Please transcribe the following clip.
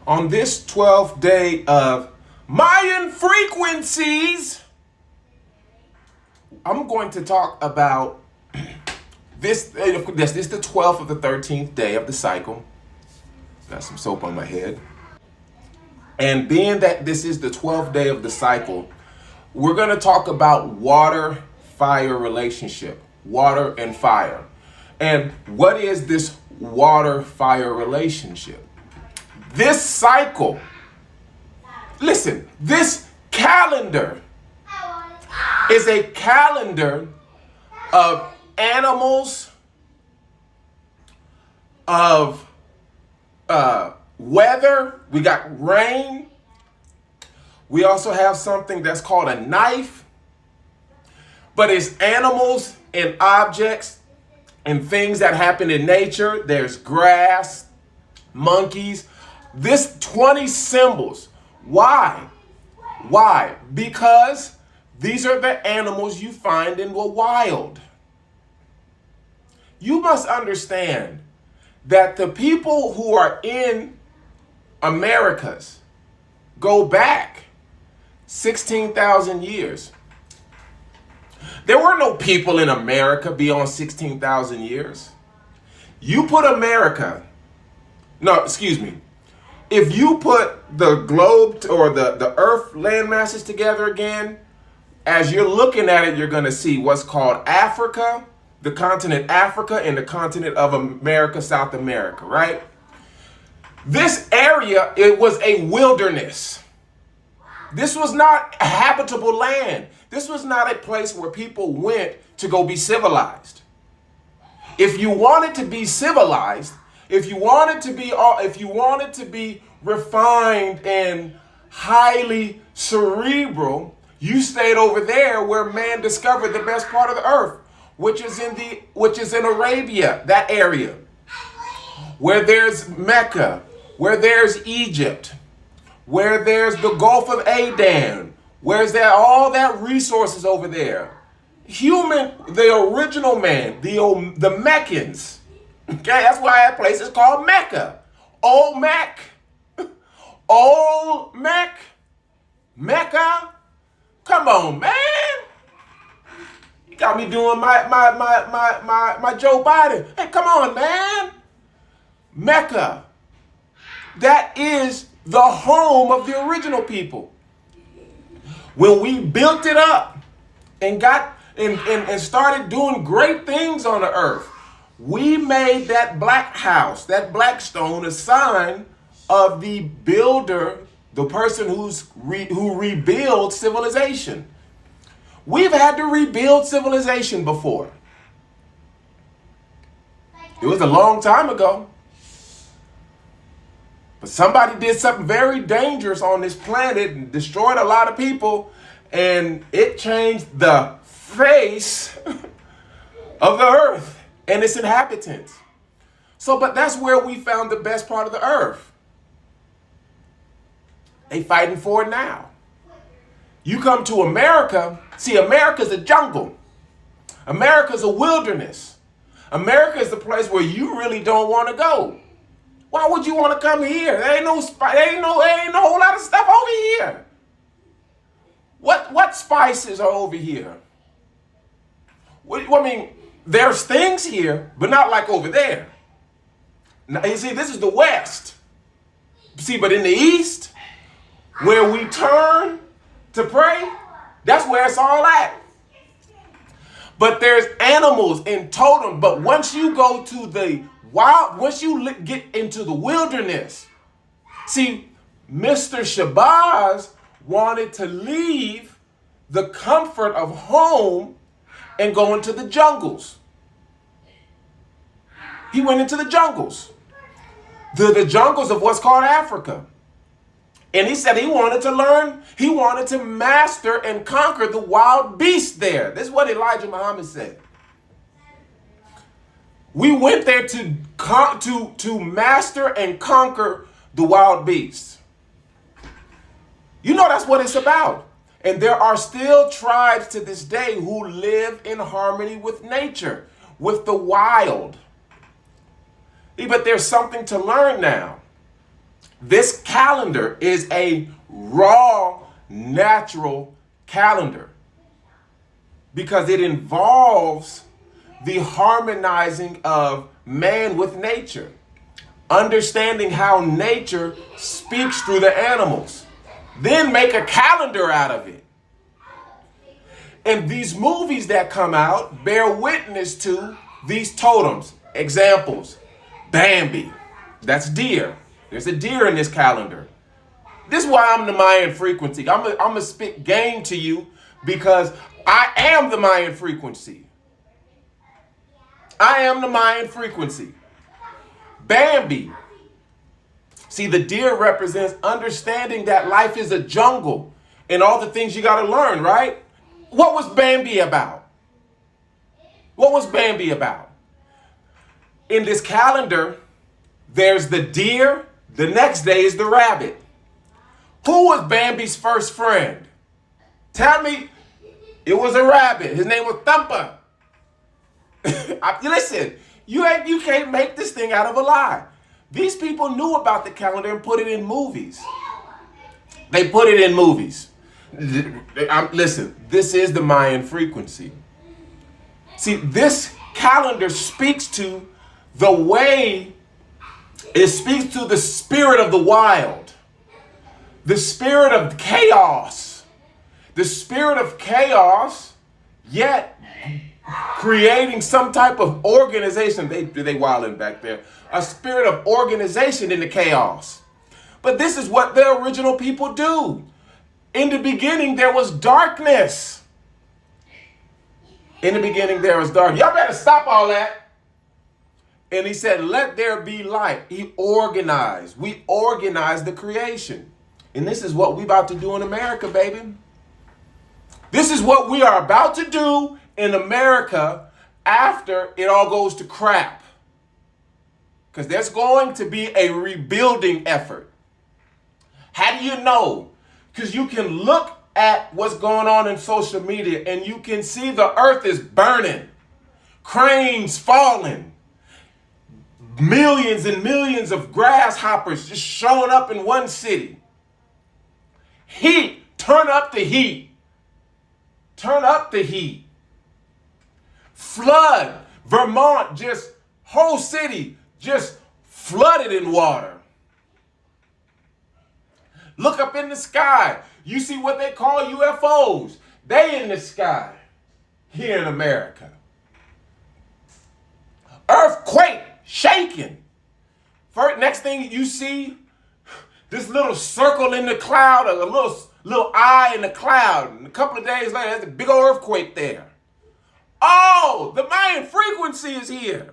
On this 12th day of Mayan frequencies, I'm going to talk about this. This is the 12th of the 13th day of the cycle. Got some soap on my head. And being that this is the 12th day of the cycle, we're going to talk about water-fire relationship. Water and fire. And what is this water-fire relationship? This cycle, listen, this calendar is a calendar of animals, of weather. We got rain. We also have something that's called a knife. But it's animals and objects and things that happen in nature. There's grass, monkeys. This 20 symbols. Why? Why? Because these are the animals you find in the wild. You must understand that the people who are in Americas go back 16,000 years. There were no people in America beyond 16,000 years. You put if you put the globe or the earth land masses together again, as you're looking at it, you're going to see what's called Africa, the continent Africa, and the continent of America, South America, right? This area, it was a wilderness. This was not a habitable land. This was not a place where people went to go be civilized. If you wanted to be civilized, if you wanted to be refined and highly cerebral, you stayed over there where man discovered the best part of the earth, which is in Arabia, that area, where there's Mecca, where there's Egypt, where there's the Gulf of Aden, where's there all that resources over there. The original man, the Meccans. Okay, that's why that place is called Mecca. Old Mac. Old Mac. Mecca. Come on, man. You got me doing my Joe Biden. Hey, come on, man. Mecca. That is the home of the original people. When we built it up and got and started doing great things on the earth, we made that black house, that black stone, a sign of the builder, the person who rebuilds civilization. We've had to rebuild civilization before. It was a long time ago. But somebody did something very dangerous on this planet and destroyed a lot of people, and it changed the face of the earth and its inhabitants. But that's where we found the best part of the earth. They fighting for it now. You come to America, see, America's a jungle. America's a wilderness. America is the place where you really don't want to go. Why would you want to come here? There ain't no whole lot of stuff over here. What spices are over here? I mean, there's things here, but not like over there. Now, you see, this is the West. See, but in the East, where we turn to pray, that's where it's all at. But there's animals in totem. But once you go to the wild, once you get into the wilderness, see, Mr. Shabazz wanted to leave the comfort of home and go into the jungles. He went into the jungles. The jungles of what's called Africa. And he said he wanted to learn, he wanted to master and conquer the wild beasts there. This is what Elijah Muhammad said. We went there to master and conquer the wild beasts. You know that's what it's about. And there are still tribes to this day who live in harmony with nature, with the wild. But there's something to learn now. This calendar is a raw, natural calendar because it involves the harmonizing of man with nature, understanding how nature speaks through the animals, then make a calendar out of it. And these movies that come out bear witness to these totems. Examples: Bambi, that's deer. There's a deer in this calendar. This is why I'm the Mayan frequency. I'm gonna spit game to you because I am the Mayan frequency. I am the Mayan frequency. Bambi. See, the deer represents understanding that life is a jungle and all the things you got to learn, right? What was Bambi about? What was Bambi about? In this calendar, there's the deer. The next day is the rabbit. Who was Bambi's first friend? Tell me. It was a rabbit. His name was Thumper. Listen, you can't make this thing out of a lie. These people knew about the calendar and put it in movies. They put it in movies. Listen, this is the Mayan frequency. See, this calendar speaks to the way, it speaks to the spirit of the wild, the spirit of chaos, yet creating some type of organization. They wilding back there. A spirit of organization in the chaos. But this is what the original people do. In the beginning, there was darkness. In the beginning, there was dark. Y'all better stop all that. And he said, let there be light. He organized. We organized the creation. And this is what we about to do in America, baby. This is what we are about to do in America after it all goes to crap. Because there's going to be a rebuilding effort. How do you know? Because you can look at what's going on in social media and you can see the earth is burning, cranes falling, millions and millions of grasshoppers just showing up in one city. Heat, turn up the heat. Turn up the heat. Flood, Vermont, just whole city just flooded in water. Look up in the sky. You see what they call UFOs. They in the sky here in America. Earthquake, shaking. First, next thing you see, this little circle in the cloud, a little eye in the cloud. And a couple of days later, there's a big old earthquake there. Oh, the Mayan frequency is here.